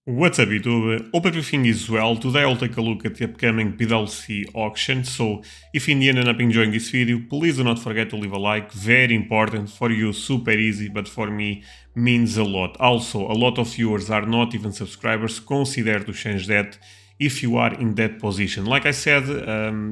What's up YouTube? Hope everything is well. Today I'll take a look at the upcoming Pwcc auction, so if in the end up enjoying this video, please do not forget to leave a like, very important, for you super easy, but for me means a lot. Also, a lot of viewers are not even subscribers, consider to change that if you are in that position. Like I said,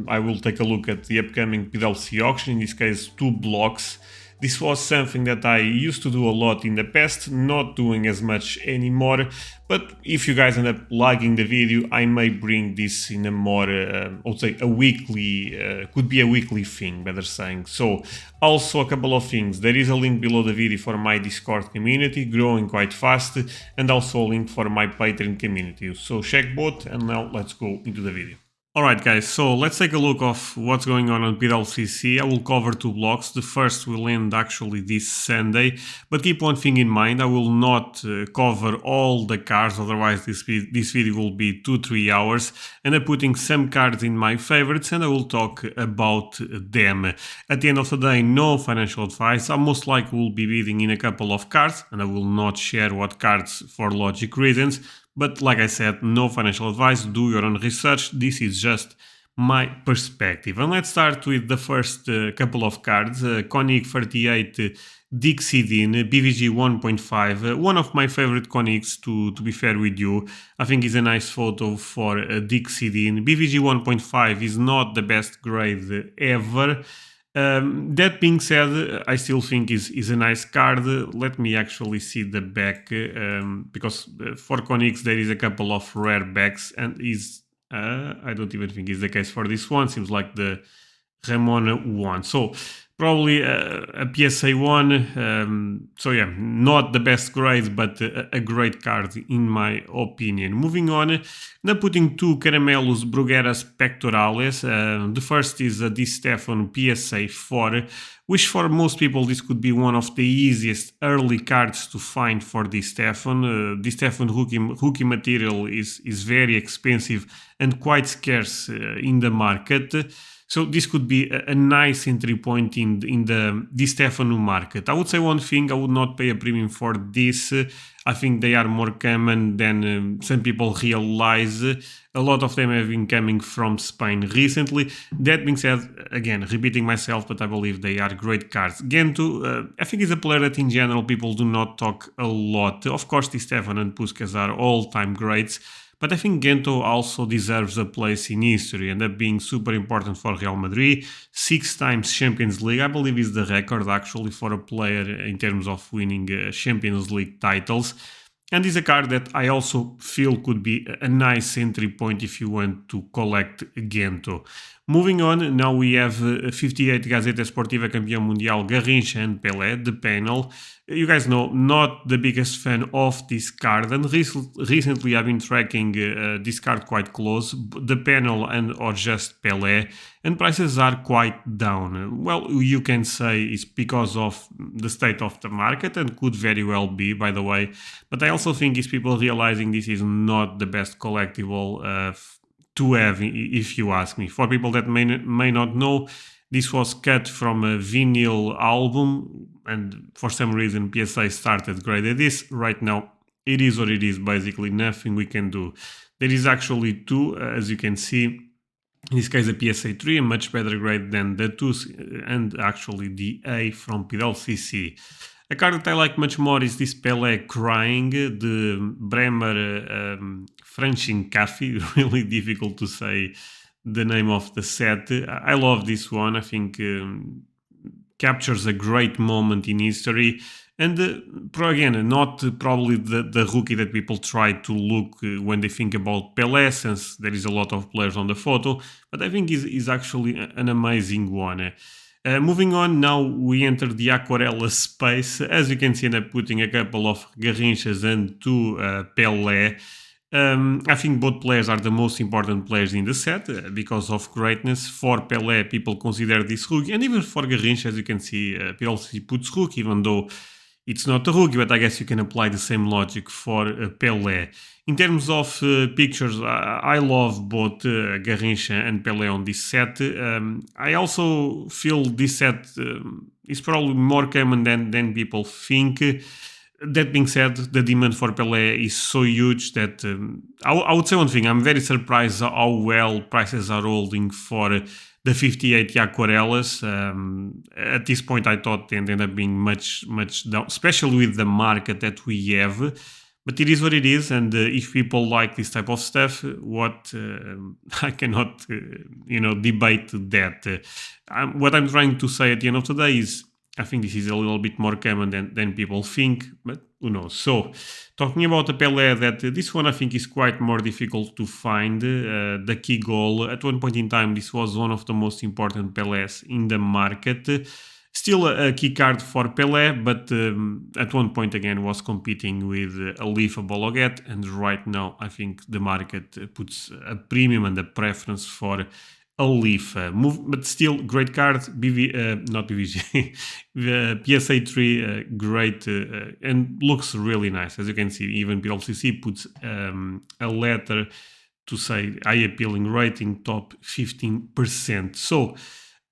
I will take a look at the upcoming Pwcc auction, in this case 2 blocks. This was something that I used to do a lot in the past, not doing as much anymore, but if you guys end up liking the video, I may bring this in a more, I would say a weekly, could be a weekly thing, better saying. So, also a couple of things, there is a link below the video for my Discord community, growing quite fast, and also a link for my Patreon community, so check both, and now let's go into the video. Alright guys, so let's take a look of what's going on Pwcc. I will cover 2 blocks. The first will end actually this Sunday, but keep one thing in mind, I will not cover all the cards, otherwise this video will be 2-3 hours, and I'm putting some cards in my favorites and I will talk about them. At the end of the day, no financial advice. I most likely will be bidding in a couple of cards and I will not share what cards for logic reasons. But like I said, no financial advice, do your own research, this is just my perspective. And let's start with the first couple of cards. Konig 38 Dixidin BVG 1.5, one of my favorite Konigs to be fair with you. I think it's a nice photo for Dixidin. BVG 1.5 is not the best grade ever. That being said, I still think is a nice card. Let me actually see the back, because for Konix there is a couple of rare backs, and I don't even think is the case for this one. Seems like the Ramona one. So probably a PSA one. So yeah, not the best grade, but a great card in my opinion. Moving on, now putting 2 Caramelos Brugueras Pectorales. The first is a Di Stefano PSA 4, which for most people this could be one of the easiest early cards to find for Di Stefano. Di Stefano rookie material is very expensive and quite scarce in the market. So this could be a nice entry point in the Di Stefano market. I would say one thing, I would not pay a premium for this. I think they are more common than some people realize. A lot of them have been coming from Spain recently. That being said, again, repeating myself, but I believe they are great cards. Gento, I think is a player that in general people do not talk a lot. Of course, Di Stefano and Pwcc are all-time greats. But I think Gento also deserves a place in history, and that being super important for Real Madrid. 6 times Champions League, I believe is the record actually for a player in terms of winning Champions League titles. And is a card that I also feel could be a nice entry point if you want to collect Gento. Moving on, now we have 58 Gazeta Esportiva Campeão Mundial Garrincha and Pele, the panel. You guys know, not the biggest fan of this card, and recently I've been tracking this card quite close, the panel and or just Pele, and prices are quite down. Well, you can say it's because of the state of the market, and could very well be, by the way, but I also think it's people realizing this is not the best collectible to have, if you ask me. For people that may not know, this was cut from a vinyl album, and for some reason PSA started graded this. Right now, it is what it is, basically, nothing we can do. There is actually 2, as you can see. In this case, a PSA 3, a much better grade than the 2, and actually the A from Pwcc. A card that I like much more is this Pele Crying, the Bremer Franching Café. Really difficult to say the name of the set. I love this one. I think captures a great moment in history. And again, not probably the rookie that people try to look when they think about Pele, since there is a lot of players on the photo, but I think is actually an amazing one. Moving on, now we enter the Aquarella space. As you can see, I'm putting a couple of Garrinchas and 2 Pele. I think both players are the most important players in the set because of greatness. For Pele, people consider this rookie, and even for Garrincha, as you can see, Pwcc puts rookie, even though it's not a rookie, but I guess you can apply the same logic for Pele. In terms of pictures, I love both Garrincha and Pele on this set. I also feel this set is probably more common than people think. that being said, the demand for Pelé is so huge that I would say one thing. I'm very surprised how well prices are holding for the 58 Aquarellas. At this point, I thought they ended up being much down, especially with the market that we have. But it is what it is, and if people like this type of stuff, what I cannot, debate that. What I'm trying to say at the end of the day is, I think this is a little bit more common than people think, but who knows? So, talking about the Pelé, that this one I think is quite more difficult to find. The key goal, at one point in time, this was one of the most important Pelés in the market. Still a key card for Pelé, but at one point again was competing with Alifa Bologet, and right now I think the market puts a premium and a preference for Alifa. But still, great card. Not BVG, PSA 3, great, and looks really nice. As you can see, even Pwcc puts a letter to say eye appealing rating, top 15%. So.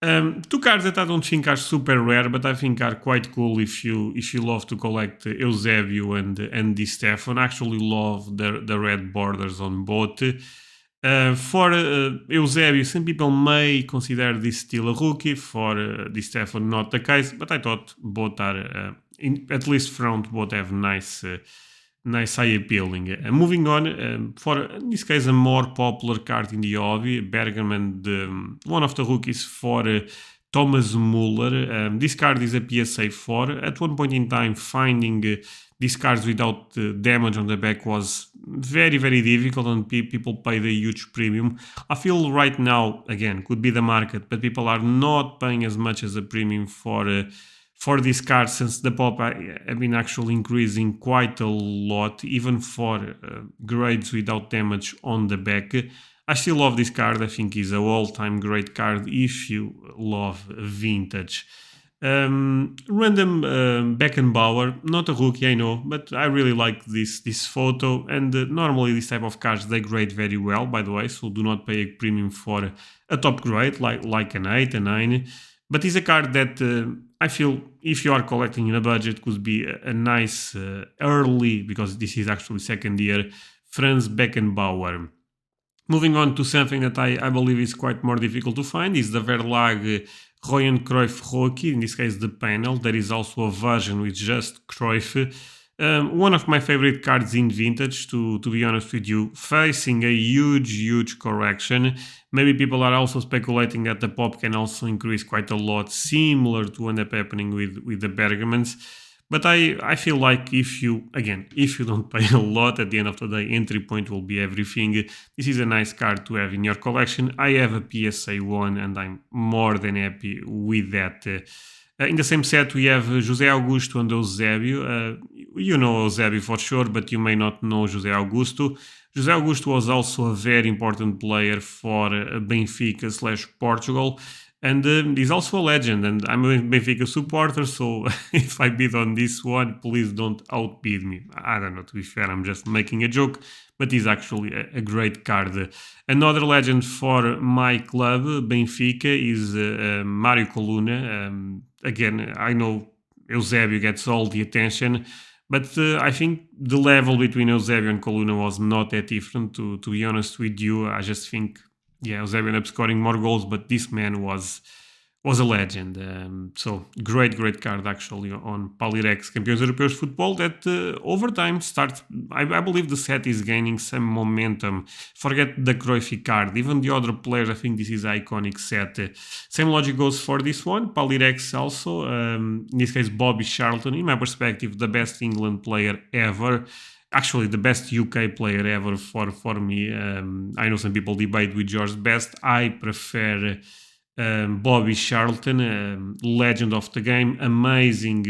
Two cards that I don't think are super rare, but I think are quite cool if you love to collect Eusebio and Di Stefano. I actually love the red borders on both. For Eusebio, some people may consider this still a rookie. For Di Stefano, not the case, but I thought both are, at least front, both have nice eye appealing. Moving on, for in this case a more popular card in the hobby, Bergman, one of the rookies for Thomas Muller. This card is a PSA 4. At one point in time, finding these cards without damage on the back was very, very difficult, and people paid a huge premium. I feel right now, again, could be the market, but people are not paying as much as a premium for this card, since the pop have been actually increasing quite a lot, even for grades without damage on the back. I still love this card. I think it's an all-time great card if you love vintage. Random Beckenbauer, not a rookie, I know, but I really like this photo, and normally this type of cards, they grade very well, by the way, so do not pay a premium for a top grade like an 8, a 9. But it's a card that I feel, if you are collecting in a budget, could be a nice early, because this is actually second year, Franz Beckenbauer. Moving on to something that I believe is quite more difficult to find, is the Verlag Johan Cruyff rookie, in this case the panel. There is also a version with just Cruyff. One of my favorite cards in vintage, to be honest with you, facing a huge correction. Maybe people are also speculating that the pop can also increase quite a lot, similar to what ended up happening with the Bergamans. But I feel like if you don't pay a lot, at the end of the day, entry point will be everything. This is a nice card to have in your collection. I have a PSA 1 and I'm more than happy with that. In the same set, we have José Augusto and Eusebio. You know Eusebio for sure, but you may not know José Augusto. José Augusto was also a very important player for Benfica/Portugal. And he's also a legend, and I'm a Benfica supporter, so if I bid on this one, please don't outbid me. I don't know, to be fair, I'm just making a joke, but he's actually a great card. Another legend for my club, Benfica, is Mario Coluna. Again, I know Eusebio gets all the attention, but I think the level between Eusebio and Coluna was not that different, to be honest with you. I just think, Eusebio ended up scoring more goals, but this man was a legend. So great card actually on Palirex Campeões Europeus Football, that over time starts, I believe the set is gaining some momentum. Forget the Cruyff card, even the other players, I think this is an iconic set. Same logic goes for this one, Palirex also, in this case Bobby Charlton, in my perspective the best England player ever. Actually, the best UK player ever for me. I know some people debate with George Best. I prefer Bobby Charlton, legend of the game, amazing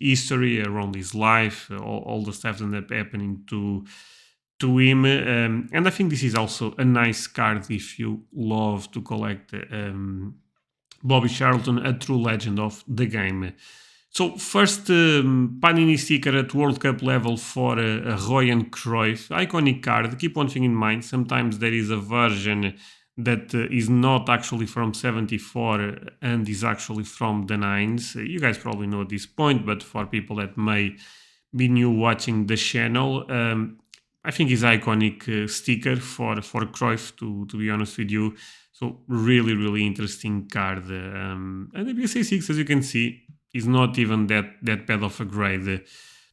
history around his life, all the stuff that ended up happening to him. And I think this is also a nice card if you love to collect Bobby Charlton, a true legend of the game. So first Panini sticker at World Cup level for Johan Cruyff, iconic card. Keep one thing in mind, sometimes there is a version that is not actually from 74 and is actually from the 9s. You guys probably know at this point, but for people that may be new watching the channel. I think it's iconic sticker for Cruyff, to be honest with you. So really interesting card. And the BSA6, as you can see, is not even that bad of a grade.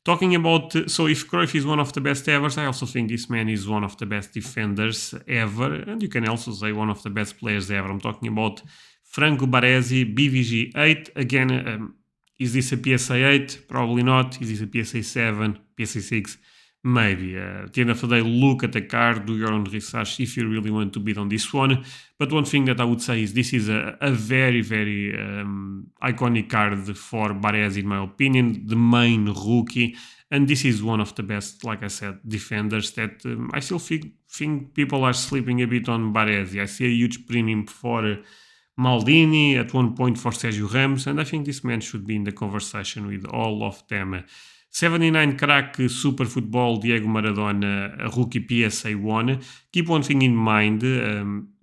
Talking about, so if Cruyff is one of the best ever, I also think this man is one of the best defenders ever, and you can also say one of the best players ever. I'm talking about Franco Baresi, BVG 8. Again, is this a PSA 8? Probably not. Is this a PSA 7, PSA 6? Maybe. At the end of the day, look at the card, do your own research if you really want to bid on this one. But one thing that I would say is this is a very iconic card for Baresi, in my opinion, the main rookie. And this is one of the best, like I said, defenders that I still think people are sleeping a bit on Baresi. I see a huge premium for Maldini, at one point for Sergio Ramos, and I think this man should be in the conversation with all of them. 79 crack super football Diego Maradona, rookie PSA 1. Keep one thing in mind,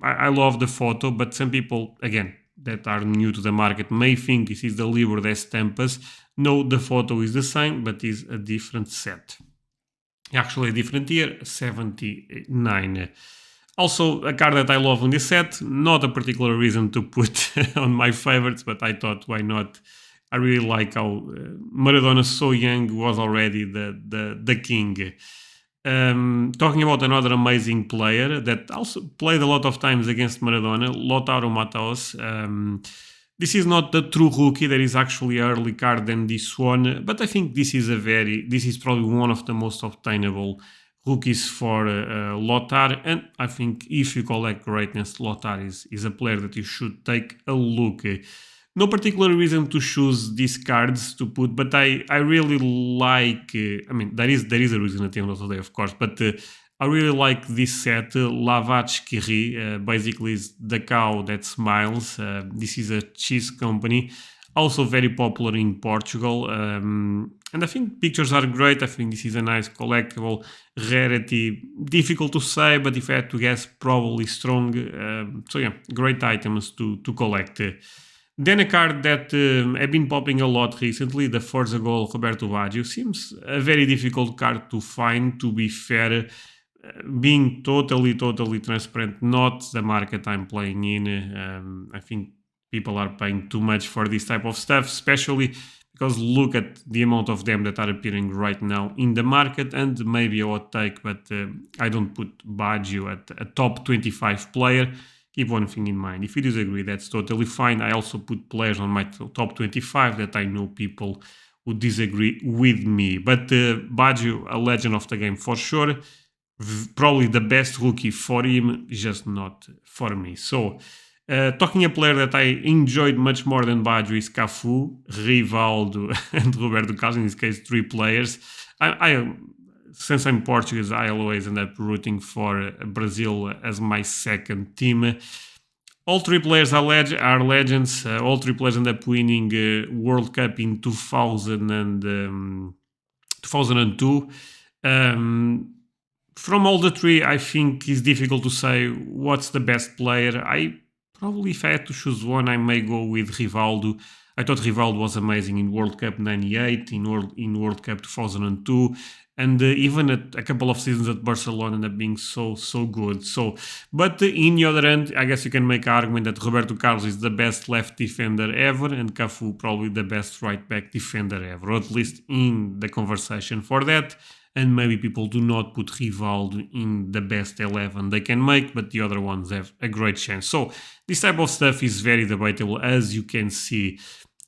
I love the photo, but some people, again, that are new to the market may think this is the Libro de Estampas. No, the photo is the same, but is a different set. Actually, a different year, 79. Also, a card that I love on this set, not a particular reason to put on my favorites, but I thought, why not? I really like how Maradona, so young, was already the king. Talking about another amazing player that also played a lot of times against Maradona, Lautaro Matthäus. This is not the true rookie. There is actually an early card than this one, but I think this is probably one of the most obtainable rookies for Lothar, and I think if you collect greatness, Lothar is a player that you should take a look. No particular reason to choose these cards to put, but I really like. I mean, there is a reason at the end of the day, of course, but I really like this set. La Vache qui rit, basically is the cow that smiles. This is a cheese company, also very popular in Portugal. And I think pictures are great. I think this is a nice collectible rarity. Difficult to say, but if I had to guess, probably strong. So yeah, great items to collect. Then a card that have been popping a lot recently, the Forza Goal Roberto Baggio, seems a very difficult card to find, to be fair. Being totally transparent, not the market I'm playing in. I think people are paying too much for this type of stuff, especially because look at the amount of them that are appearing right now in the market, and maybe a hot take, but I don't put Baggio at a top 25 player. Keep one thing in mind. If you disagree, that's totally fine. I also put players on my top 25 that I know people would disagree with me. But Baggio, a legend of the game for sure. Probably the best rookie for him, just not for me. So, talking a player that I enjoyed much more than Baggio is Cafu, Rivaldo, and Roberto Carlos. In this case, 3 players. Since I'm Portuguese, I always end up rooting for Brazil as my second team. All 3 players are legends. All 3 players end up winning World Cup in 2002. From all the 3, I think it's difficult to say what's the best player. Probably, if I had to choose one, I may go with Rivaldo. I thought Rivaldo was amazing in World Cup 98, in World Cup 2002, and even a couple of seasons at Barcelona ended up being so good. But in the other end, I guess you can make an argument that Roberto Carlos is the best left defender ever, and Cafu probably the best right back defender ever, or at least in the conversation for that. And maybe people do not put Rivaldo in the best 11 they can make, but the other ones have a great chance. So this type of stuff is very debatable, as you can see.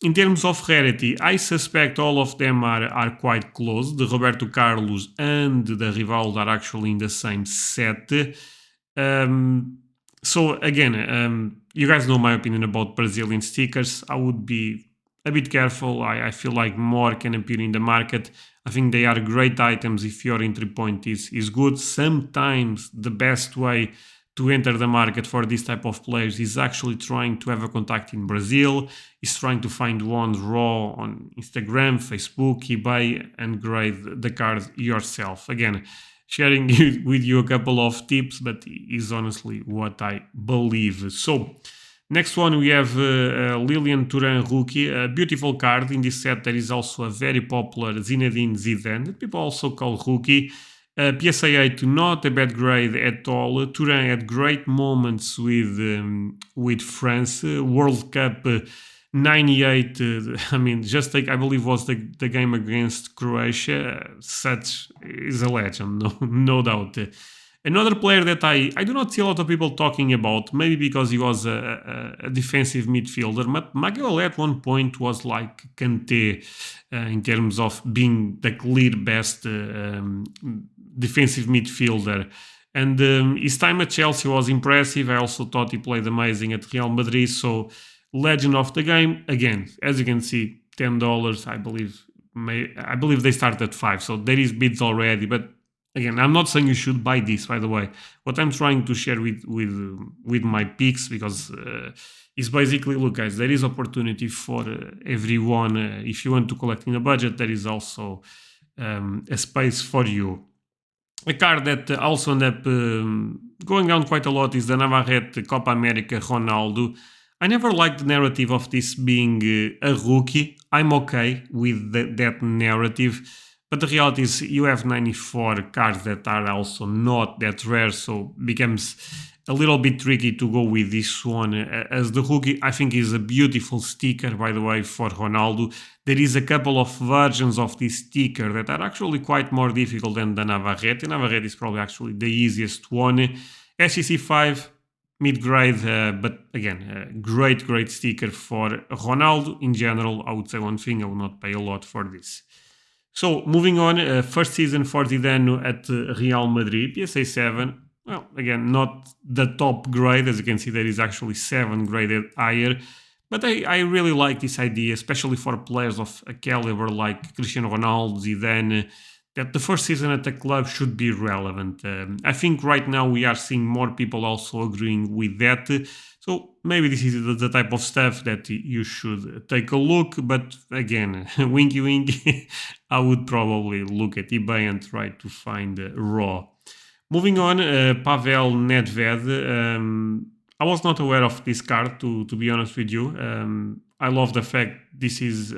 In terms of rarity, I suspect all of them are quite close. The Roberto Carlos and the Rivaldo are actually in the same set. So again, you guys know my opinion about Brazilian stickers. I would be a bit careful. I feel like more can appear in the market. I think they are great items if your entry point is good. Sometimes the best way to enter the market for this type of players is actually trying to have a contact in Brazil, is trying to find ones raw on Instagram, Facebook, eBay, and grade the cards yourself. Again, sharing with you a couple of tips, but is honestly what I believe. So Next one, we have Lilian Thuram rookie, a beautiful card. In this set, there is also a very popular Zinedine Zidane that people also call rookie. PSA 8, not a bad grade at all. Thuram had great moments with France. World Cup 98, I mean, just like I believe was the game against Croatia. Such is a legend, no doubt. Another player that I do not see a lot of people talking about, maybe because he was a defensive midfielder, but Maguire at one point was like Kanté in terms of being the clear best defensive midfielder. And his time at Chelsea was impressive. I also thought he played amazing at Real Madrid. So, legend of the game. Again, as you can see, $10, I believe. I believe they start at 5, so there is bids already, but again, I'm not saying you should buy this, by the way. What I'm trying to share with my picks, because is basically, look, guys, there is opportunity for everyone. If you want to collect in a budget, there is also a space for you. A card that also ended up going down quite a lot is the Navarrete Copa America Ronaldo. I never liked the narrative of this being a rookie. I'm okay with that narrative. But the reality is you have 94 cards that are also not that rare, so becomes a little bit tricky to go with this one as the rookie. I think is a beautiful sticker, by the way, for Ronaldo. There is a couple of versions of this sticker that are actually quite more difficult than the Navarrete. Navarrete is probably actually the easiest one. SEC 5, mid-grade, but again, great sticker for Ronaldo. In general, I would say one thing, I will not pay a lot for this. So, moving on, first season for Zidane at Real Madrid, PSA 7. Well, again, not the top grade. As you can see, there is actually 7 graded higher. But I really like this idea, especially for players of a caliber like Cristiano Ronaldo, Zidane, that the first season at the club should be relevant. I think right now we are seeing more people also agreeing with that. So maybe this is the type of stuff that you should take a look. But again, winky winky, I would probably look at eBay and try to find raw. Moving on, Pavel Nedved. I was not aware of this card, to be honest with you. I love the fact this is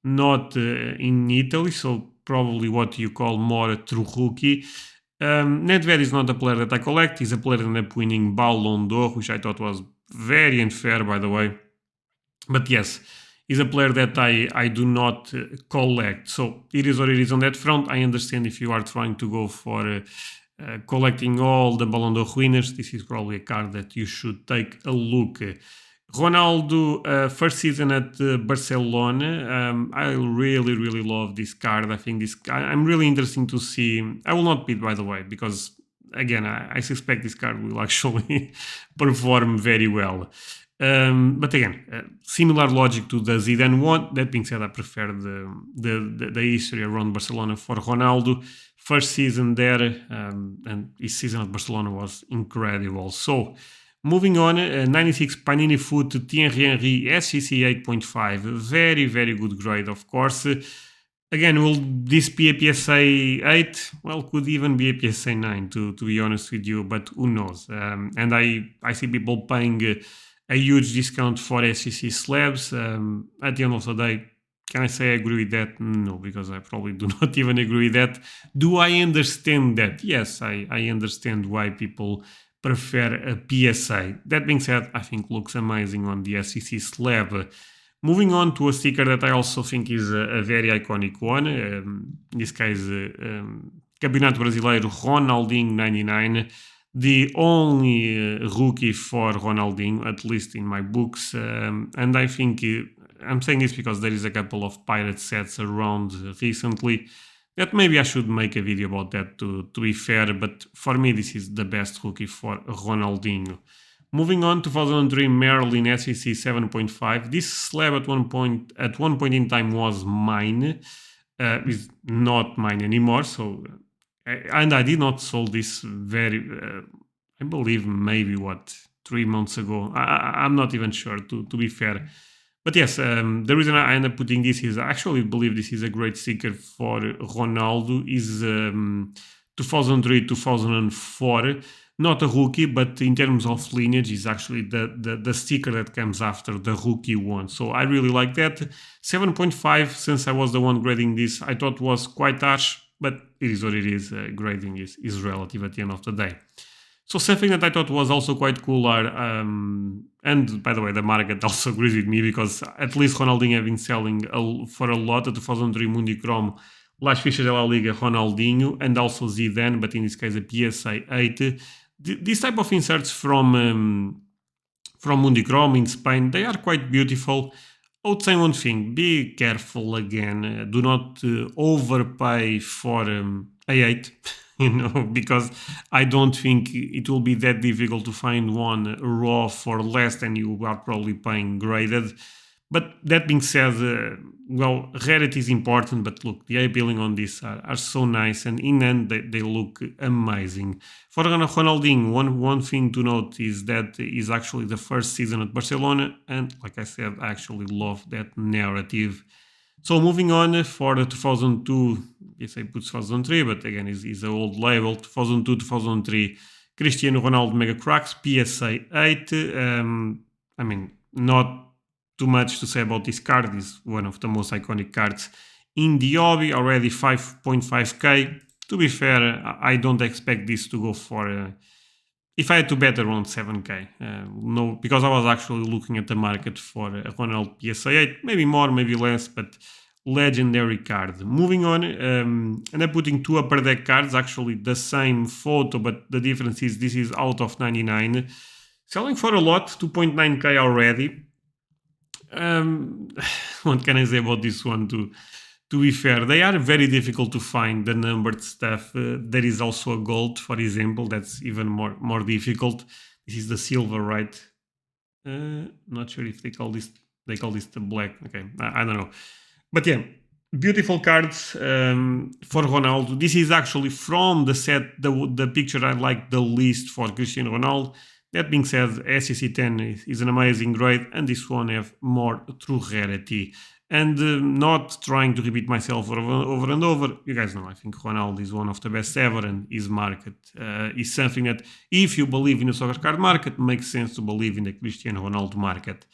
not in Italy, so probably what you call more a true rookie. Nedved is not a player that I collect. He's a player that ended up winning Ballon d'Or, which I thought was very unfair, by the way. But yes, he's a player that I do not collect. So it is what it is on that front. I understand if you are trying to go for collecting all the Ballon d'Or winners, this is probably a card that you should take a look. Ronaldo, first season at Barcelona. I really love this card. I think I'm really interested to see. I will not bid, by the way, because again, I suspect this card will actually perform very well. But again, similar logic to the Zidane one. That being said, I prefer the history around Barcelona for Ronaldo. First season there, and his season at Barcelona was incredible. So, moving on, 96 Panini Foot Thierry Henry SCC 8.5. Very good grade, of course. Again, will this be a PSA 8? Well, could even be a PSA 9, to be honest with you, but who knows? And I see people paying a huge discount for SCC slabs. At the end of the day, can I say I agree with that? No, because I probably do not even agree with that. Do I understand that? Yes, I understand why people prefer a PSA. That being said, I think looks amazing on the SCC slab. Moving on to a sticker that I also think is a very iconic one. In this case, Campeonato Brasileiro Ronaldinho 99. The only rookie for Ronaldinho, at least in my books. And I think I'm saying this because there is a couple of pirate sets around recently that maybe I should make a video about that to be fair, but for me this is the best rookie for Ronaldinho. Moving on, 2003 Merlin SEC 7.5. This slab at one point in time was mine. Is not mine anymore, so and I did not sold this I believe maybe 3 months ago. I'm not even sure to be fair. But yes, the reason I end up putting this is I actually believe this is a great sticker for Ronaldo. Is 2003-2004. not a rookie, but in terms of lineage, is actually the sticker that comes after the rookie one. So I really like that. 7.5, since I was the one grading this, I thought was quite harsh, but it is what it is. Grading is relative at the end of the day. So something that I thought was also quite cool are, and by the way, the market also agrees with me because at least Ronaldinho have been selling for a lot. The 2003 Mundi Chrome, Las Fichas de la Liga, Ronaldinho, and also Zidane, but in this case a PSA 8. This type of inserts from Mundi Chrome in Spain, they are quite beautiful. I would say one thing, be careful again, do not overpay for A8, because I don't think it will be that difficult to find one raw for less than you are probably paying graded. But that being said, well, rarity is important, but look, the eye-peeling on this are so nice, and in end, they look amazing. For Ronaldinho, one thing to note is that is actually the first season at Barcelona, and like I said, I actually love that narrative. So moving on for the 2002, yes, I put 2003, but again, is an old label, 2002-2003, Cristiano Ronaldo Mega Cracks, PSA 8. I mean, not too much to say about this card. Is one of the most iconic cards in the hobby, already 5.5k. To be fair, I don't expect this to go for if I had to bet, around 7k. No, because I was actually looking at the market for a Ronaldo PSA 8, maybe more, maybe less, but legendary card. Moving on, and I'm putting two upper deck cards, actually the same photo, but the difference is this is out of 99, selling for a lot, 2.9k already. What can I say about this one? To be fair, they are very difficult to find, the numbered stuff. There is also a gold, for example, that's even more difficult. This is the silver, right? Not sure if they call this the black. Okay, I don't know, but yeah, beautiful cards for Ronaldo. This is actually from the set, the picture I like the least for Cristiano Ronaldo. That being said, SCC 10 is an amazing grade, and this one have more true rarity. And not trying to repeat myself over and over, you guys know, I think Ronaldo is one of the best ever, and his market is something that, if you believe in the soccer card market, makes sense to believe in the Cristiano Ronaldo market.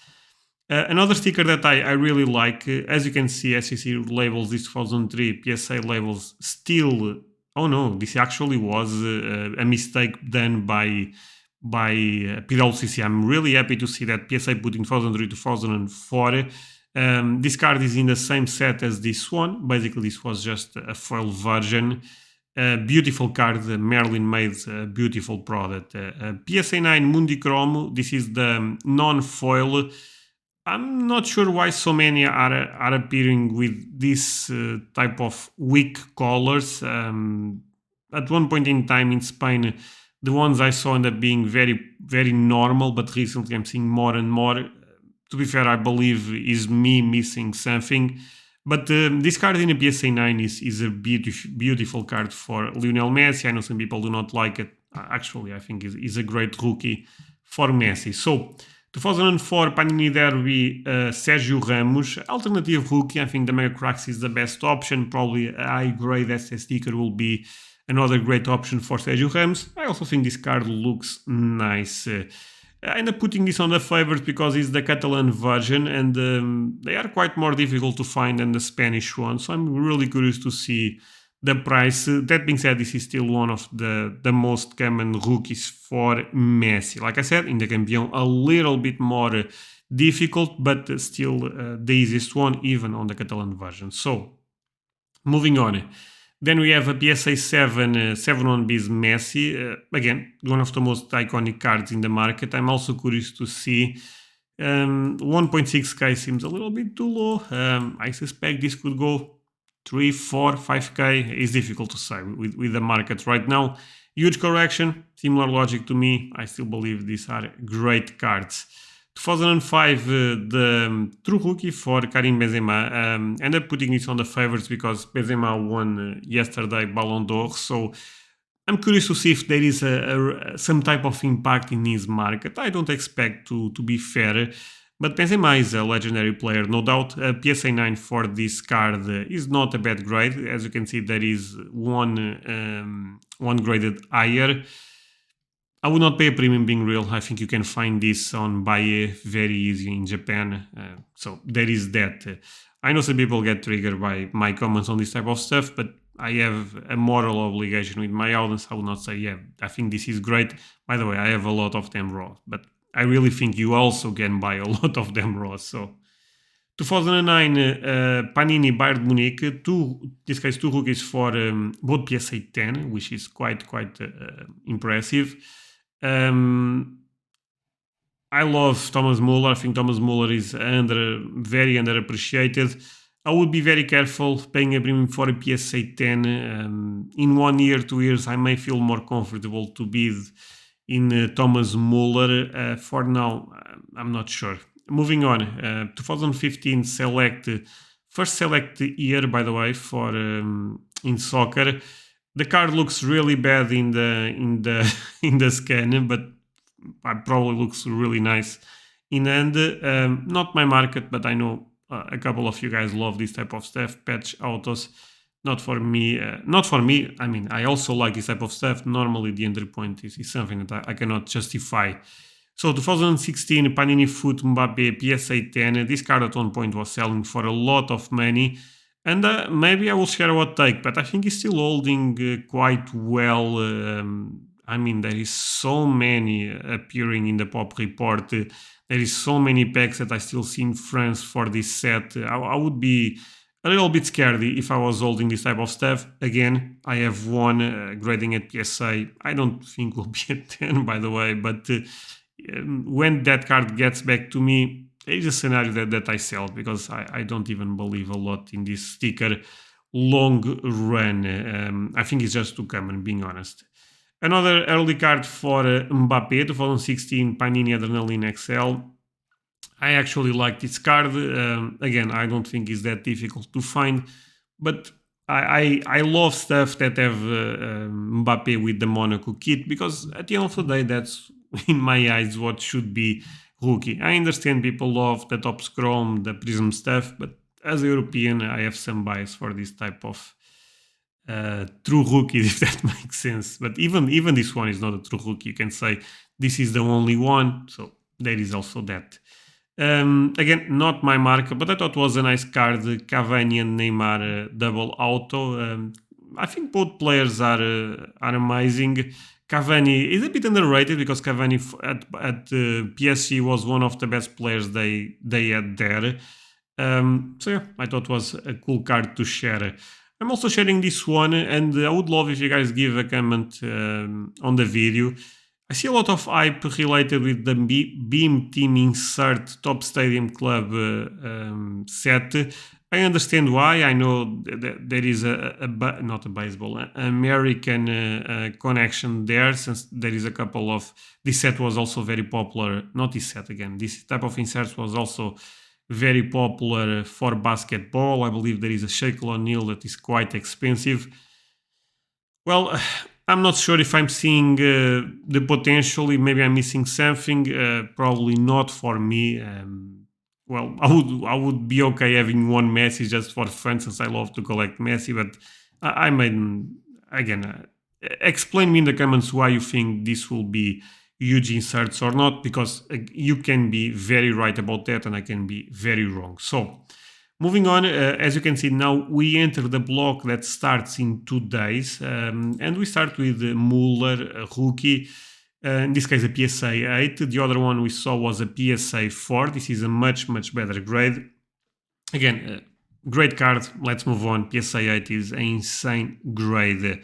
Another sticker that I really like, as you can see, SCC labels this 2003, PSA labels still. Oh no, this actually was a mistake done by Pwcc. I'm really happy to see that PSA put in 2003 2004. This card is in the same set as this one. Basically, this was just a foil version. Beautiful card. Merlin made a beautiful product. PSA 9 Mundi Chrome. This is the non-foil. I'm not sure why so many are appearing with this type of weak colors. At one point in time in Spain, the ones I saw end up being very, very normal, but recently I'm seeing more and more. To be fair, I believe is me missing something. But this card in a PSA 9 is a beautiful card for Lionel Messi. I know some people do not like it. Actually, I think is a great rookie for Messi. So, 2004 Panini Derby, Sergio Ramos, alternative rookie. I think the Mega Cracks is the best option. Probably a high-grade SS sticker will be another great option for Sergio Ramos. I also think this card looks nice. I end up putting this on the favorites because it's the Catalan version, and they are quite more difficult to find than the Spanish one. So I'm really curious to see the price. That being said, this is still one of the most common rookies for Messi. Like I said, in the Campeón, a little bit more difficult, but still the easiest one, even on the Catalan version. So, moving on. Then we have a PSA 7, 7-1B's Messi. Again, one of the most iconic cards in the market. I'm also curious to see. 1.6k seems a little bit too low. I suspect this could go 3, 4, 5k. It's difficult to say with the market right now. Huge correction, similar logic to me. I still believe these are great cards. 2005, the true rookie for Karim Benzema. Ended up putting this on the favorites because Benzema won yesterday Ballon d'Or. So I'm curious to see if there is some type of impact in his market. I don't expect to be fair, but Benzema is a legendary player, no doubt. PSA 9 for this card is not a bad grade. As you can see, there is one graded higher. I would not pay a premium being real. I think you can find this on Baie very easy in Japan. So there is that. I know some people get triggered by my comments on this type of stuff, but I have a moral obligation with my audience. I will not say, yeah, I think this is great. By the way, I have a lot of them raw, but I really think you also can buy a lot of them raw. So 2009 Panini Bayern Munich, this case two rookies for both PSA 10, which is quite impressive. I love Thomas Muller. I think Thomas Muller is very underappreciated. I would be very careful paying a premium for a PSA 10. In 1 year, 2 years, I may feel more comfortable to bid in Thomas Muller. For now, I'm not sure. Moving on, 2015 first select year, by the way, for in soccer. The card looks really bad in the in the scan, but it probably looks really nice in hand. Not my market, but I know a couple of you guys love this type of stuff. Patch autos, not for me. Not for me. I mean, I also like this type of stuff. Normally, the entry point is something that I cannot justify. So 2016 Panini Foot Mbappe PSA 10. This card at one point was selling for a lot of money. And maybe I will share a hot take, but I think it's still holding quite well. I mean, there is so many appearing in the pop report. There is so many packs that I still see in France for this set. I would be a little bit scared if I was holding this type of stuff. Again, I have one grading at PSA. I don't think will be at 10, by the way, but when that card gets back to me, there is a scenario that I sell because I don't even believe a lot in this sticker long run. I think it's just to come, and being honest. Another early card for Mbappe, 2016 Panini Adrenaline XL. I actually like this card. Again, I don't think it's that difficult to find, but I love stuff that have Mbappe with the Monaco kit because at the end of the day, that's in my eyes what should be rookie. I understand people love the top chrome, the prism stuff, but as a European, I have some bias for this type of true rookie, if that makes sense. But even this one is not a true rookie. You can say this is the only one, so there is also that. Again, not my mark, but I thought it was a nice card. Cavani and Neymar double auto. I think both players are amazing. Cavani is a bit underrated because Cavani at PSG was one of the best players they had there. So yeah, I thought it was a cool card to share. I'm also sharing this one, and I would love if you guys give a comment on the video. I see a lot of hype related with the Beam Team Insert Top Stadium Club set. I understand why. I know that there is not a baseball, American connection there, since there is a couple of... This set was also very popular. Not this set again. This type of inserts was also very popular for basketball. I believe there is a Shaquille O'Neal that is quite expensive. Well, I'm not sure if I'm seeing the potential. Maybe I'm missing something. Probably not for me. Well, I would be okay having one Messi just for fun, since I love to collect Messi. But I might again explain me in the comments why you think this will be huge inserts or not, because you can be very right about that and I can be very wrong. So moving on, as you can see now, we enter the block that starts in 2 days, and we start with Muller, a rookie. In this case, a PSA 8. The other one we saw was a PSA 4. This is a much better grade. Again, great card. Let's move on. PSA 8 is an insane grade.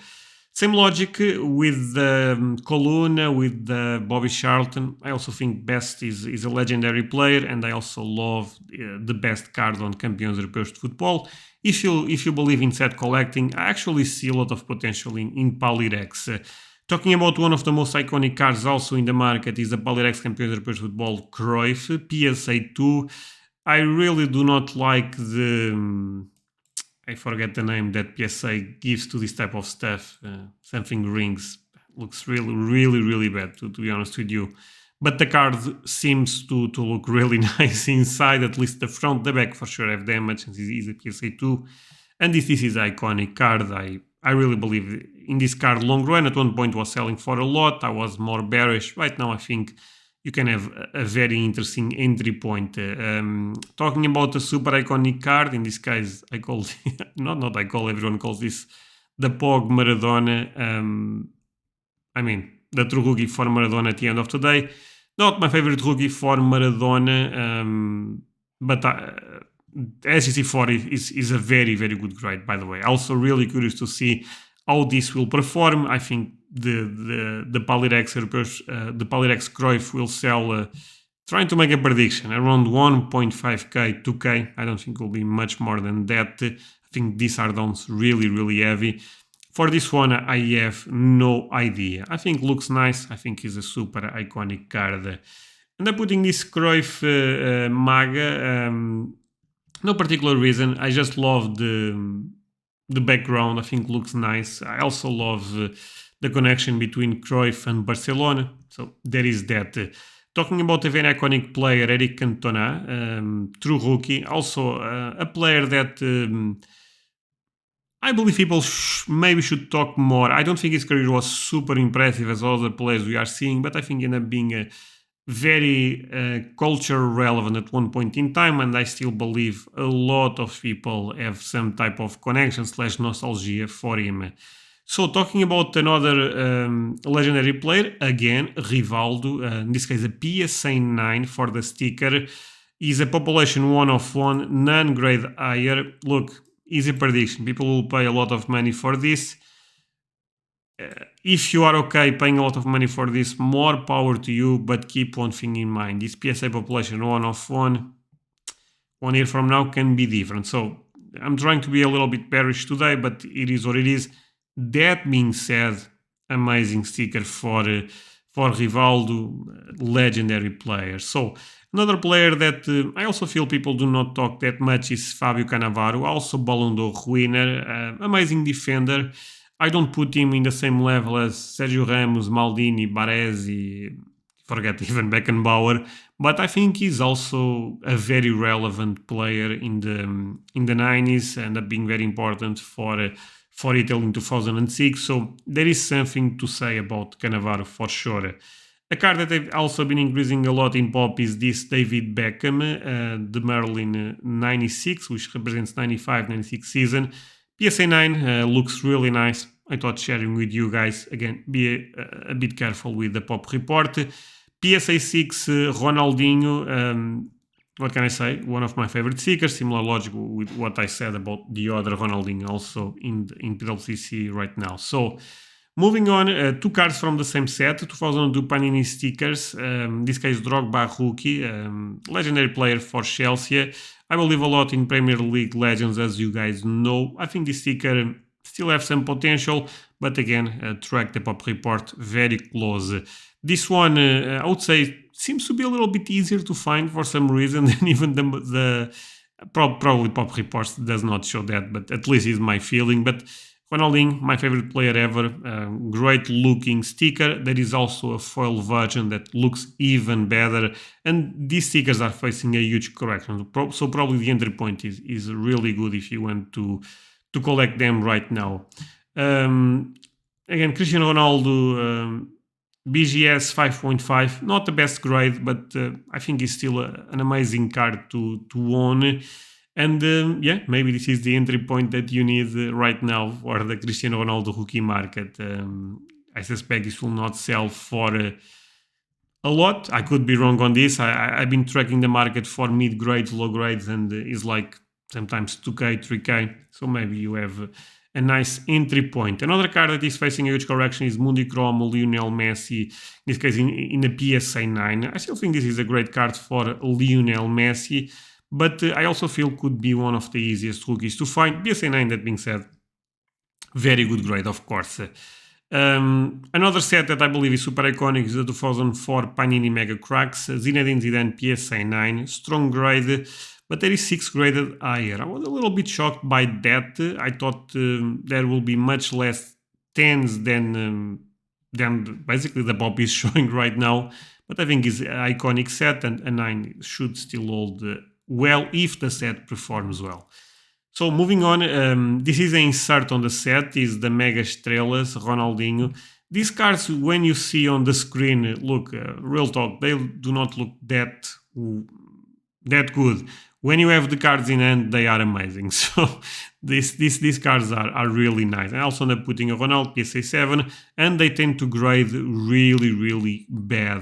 Same logic with the Coluna, with the Bobby Charlton. I also think Best is a legendary player, and I also love the best card on Campeões Europeus de Futebol. If you believe in set collecting, I actually see a lot of potential in Palirex. Talking about one of the most iconic cards also in the market is the Palirex Campeões Europeus de Futebol Cruyff, PSA 2. I really do not like the... I forget the name that PSA gives to this type of stuff. Something rings. Looks really bad, to be honest with you. But the card seems to look really nice inside. At least the front, the back for sure have damage, since it is a PSA 2. And this is an iconic card. I really believe in this card long run. At one point was selling for a lot. I was more bearish. Right now I think you can have a very interesting entry point. Talking about a super iconic card, in this case I call everyone calls this the Pog Maradona. I mean, the true rookie for Maradona at the end of the day. Not my favorite rookie for Maradona, but SEC4 is a very, very good grade, by the way. Also really curious to see how this will perform. I think the Palirex Cruyff will sell, trying to make a prediction, around 1.5k, 2k. I don't think it will be much more than that. I think these are downs really, really heavy. For this one, I have no idea. I think looks nice. I think it's a super iconic card. And I'm putting this Cruyff Maga. No particular reason. I just love the background. I think looks nice. I also love the connection between Cruyff and Barcelona. So there is that. Talking about a very iconic player, Eric Cantona, true rookie. Also a player that I believe people maybe should talk more. I don't think his career was super impressive as other players we are seeing, but I think he ended up being a very culture relevant at one point in time, and I still believe a lot of people have some type of connection / nostalgia for him. So talking about another legendary player, again, Rivaldo, in this case a PSA 9 for the sticker, is a population 1 of 1, non-grade higher. Look, easy prediction, people will pay a lot of money for this. If you are okay paying a lot of money for this, more power to you, but keep one thing in mind. This PSA population 1 of 1, 1 year from now can be different. So I'm trying to be a little bit bearish today, but it is what it is. That being said, amazing sticker for Rivaldo, legendary player. So another player that I also feel people do not talk that much is Fabio Cannavaro, also Ballon d'Or winner, amazing defender. I don't put him in the same level as Sergio Ramos, Maldini, Baresi, forget even Beckenbauer, but I think he's also a very relevant player in the 90s and being very important for Italy in 2006. So there is something to say about Cannavaro for sure. A card that I've also been increasing a lot in pop is this David Beckham, the Merlin 96, which represents 95-96 season. PSA 9 looks really nice. I thought sharing with you guys. Again, be a bit careful with the pop report. PSA 6 Ronaldinho. What can I say? One of my favorite stickers. Similar logic with what I said about the other Ronaldinho also in Pwcc right now. So moving on, two cards from the same set, 2002 Panini stickers. This case Drogba rookie, legendary player for Chelsea. I believe a lot in Premier League legends, as you guys know. I think this sticker still have some potential, but again, track the pop report very close. This one, I would say, seems to be a little bit easier to find for some reason than even probably pop reports does not show that, but at least is my feeling. But Ronaldinho, my favorite player ever, great looking sticker. There is also a foil version that looks even better, and these stickers are facing a huge correction, so probably the entry point is really good if you want to collect them right now. Again, Cristiano Ronaldo, BGS 5.5, not the best grade, but I think it's still an amazing card to own. And yeah, maybe this is the entry point that you need right now for the Cristiano Ronaldo rookie market. I suspect this will not sell for a lot. I could be wrong on this. I've been tracking the market for mid-grades, low grades, and it's like sometimes 2k, 3k. So maybe you have a nice entry point. Another card that is facing a huge correction is Mundicromo Lionel Messi, in this case in the PSA 9. I still think this is a great card for Lionel Messi, but I also feel could be one of the easiest rookies to find. PSA 9, that being said, very good grade, of course. Another set that I believe is super iconic is the 2004 Panini Mega Cracks, Zinedine Zidane PSA 9, strong grade, but there is 6 graded higher. I was a little bit shocked by that. I thought there will be much less 10s than basically the pop is showing right now, but I think it's an iconic set, and a 9 should still hold well if the set performs well. So moving on, this is an insert on the set, is the Mega Estrelas, Ronaldinho. These cards, when you see on the screen, look, real talk, they do not look that good. When you have the cards in hand, they are amazing. So these cards are really nice. I also end up putting a Ronaldo PSA 7, and they tend to grade really, really bad.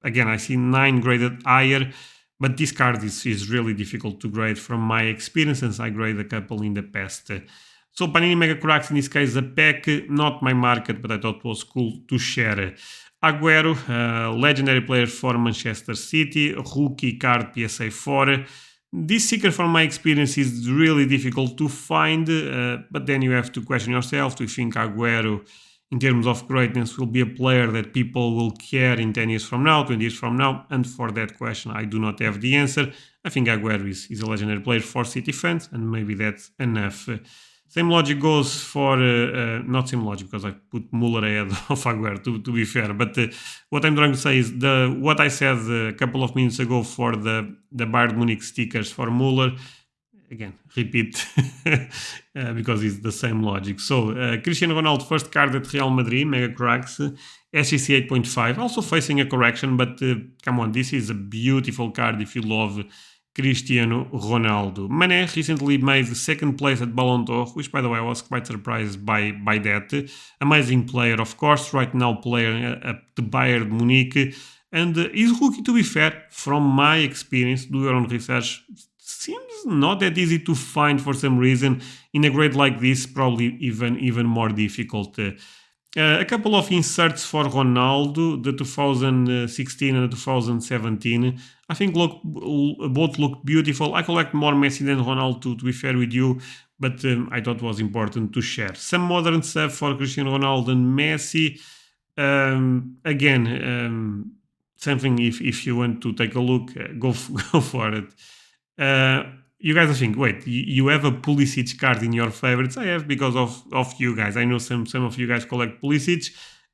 Again, I see 9 graded higher, but this card is really difficult to grade from my experience, since I graded a couple in the past. So Panini Mega Cracks, in this case, a pack, not my market, but I thought it was cool to share. Agüero, legendary player for Manchester City, rookie card PSA 4. This sticker, from my experience, is really difficult to find, but then you have to question yourself. Do you think Agüero, in terms of greatness, will be a player that people will care in 10 years from now, 20 years from now? And for that question, I do not have the answer. I think Agüero is a legendary player for City fans, and maybe that's enough. Same logic goes for, not same logic, because I put Muller ahead of Agüero, to be fair, but what I'm trying to say is what I said a couple of minutes ago for the Bayern Munich stickers for Muller, again, repeat, because it's the same logic. So, Cristiano Ronaldo, first card at Real Madrid, Mega Cracks, SGC 8.5, also facing a correction, but come on, this is a beautiful card if you love Cristiano Ronaldo. Mané recently made second place at Ballon d'Or, which, by the way, I was quite surprised by that. Amazing player, of course, right now player at the Bayern Munich, and his rookie, to be fair, from my experience, do your own research, seems not that easy to find for some reason. In a grade like this, probably even more difficult. A couple of inserts for Ronaldo, the 2016 and the 2017. I think both look beautiful. I collect more Messi than Ronaldo, to be fair with you, but I thought it was important to share. Some modern stuff for Cristiano Ronaldo and Messi. Again, something if you want to take a look, go for it. You guys are thinking, wait, you have a Pwcc card in your favorites? I have, because of you guys. I know some of you guys collect Pwcc,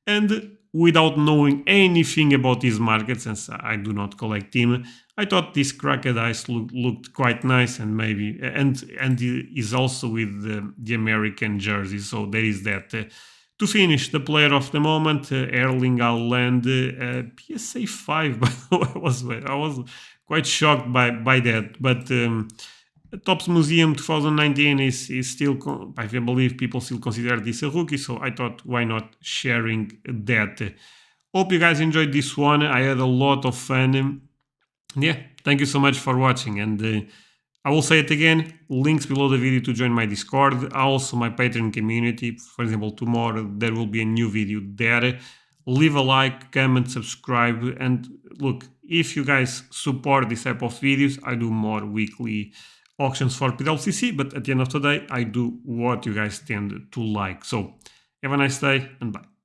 and without knowing anything about these markets, since I do not collect him, I thought this cracked ice looked quite nice, and maybe and is also with the American jersey. So there is that. To finish, the player of the moment, Erling Haaland, PSA 5. By the way, I was quite shocked by that, but. Topps Museum 2019 is still, I believe people still consider this a rookie, so I thought, why not sharing that. Hope you guys enjoyed this one. I had a lot of fun. Yeah, thank you so much for watching, and I will say it again, links below the video to join my Discord, also my Patreon community. For example, tomorrow there will be a new video there. Leave a like, comment, subscribe, and look, if you guys support this type of videos, I do more weekly auctions for Pwcc, but at the end of the day, I do what you guys tend to like. So have a nice day, and bye.